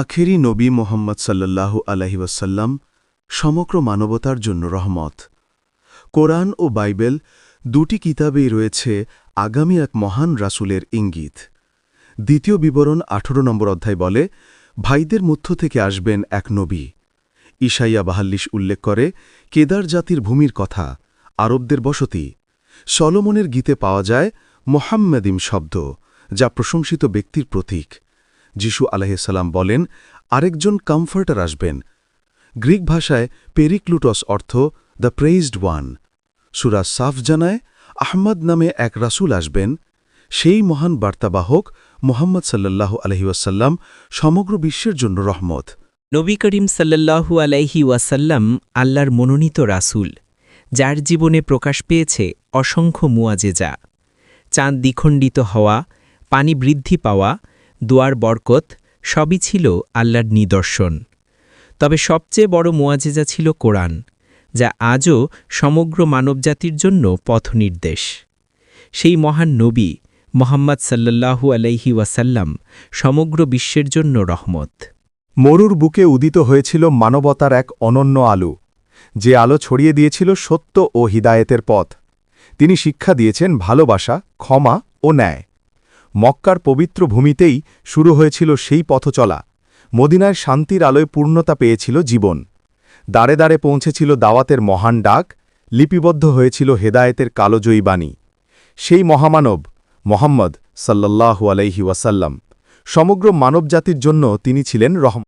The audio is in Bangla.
আখেরি নবী মোহাম্মদ সাল্লাল্লাহু আলাইহি ওয়াসাল্লাম সমগ্র মানবতার জন্য রহমত। কোরআন ও বাইবেল দুটি কিতাবেই রয়েছে আগামী এক মহান রাসূলের ইঙ্গিত। দ্বিতীয় বিবরণ ১৮ নম্বর অধ্যায় বলে, ভাইদের মধ্য থেকে আসবেন এক নবী। ঈশাইয়া ৪২ উল্লেখ করে কেদার জাতির ভূমির কথা, আরবদের বসতি। সলোমনের গীতে পাওয়া যায় মোহাম্মদিম শব্দ, যা প্রশংসিত ব্যক্তির প্রতীক। যিশু আলাইহিসসালাম বলেন, আরেকজন কমফর্টার আসবেন। গ্রিক ভাষায় পেরিক্লুটস অর্থ দ্য প্রেইজড ওয়ান। সূরা সাফ জানায়, আহমদ নামে এক রাসূল আসবেন। সেই মহান বার্তাবাহক মুহাম্মদ সাল্লাল্লাহু আলাইহি ওয়াসাল্লাম সমগ্র বিশ্বের জন্য রহমত। নবী করিম সাল্লাল্লাহু আলাইহি ওয়াসাল্লাম আল্লাহর মনোনীত রাসূল, যার জীবনে প্রকাশ পেয়েছে অসংখ্য মুআজেজা। চাঁদ দ্বিখণ্ডিত হওয়া, পানি বৃদ্ধি পাওয়া, দোয়ার বরকত সবই ছিল আল্লাহর নিদর্শন। তবে সবচেয়ে বড় মুআজেজা ছিল কোরআন, যা আজও সমগ্র মানবজাতির জন্য পথনির্দেশ। সেই মহান নবী মুহাম্মদ সাল্লাল্লাহু আলাইহি ওয়াসাল্লাম সমগ্র বিশ্বের জন্য রহমত। মরুর বুকে উদিত হয়েছিল মানবতার এক অনন্য আলো, যে আলো ছড়িয়ে দিয়েছিল সত্য ও হিদায়েতের পথ। তিনি শিক্ষা দিয়েছেন ভালোবাসা, ক্ষমা ও ন্যায়। মক্কার পবিত্র ভূমিতেই শুরু হয়েছিল সেই পথচলা। মদিনায় শান্তির আলোয় পূর্ণতা পেয়েছিল জীবন। দাঁড়ে দাঁড়ে পৌঁছেছিল দাওয়াতের মহান ডাক, লিপিবদ্ধ হয়েছিল হেদায়েতের কালোজয়ী বাণী। সেই মহামানব মুহাম্মদ সাল্লাল্লাহু আলাইহি ওয়াসাল্লাম, সমগ্র মানবজাতির জন্য তিনি ছিলেন রহমত।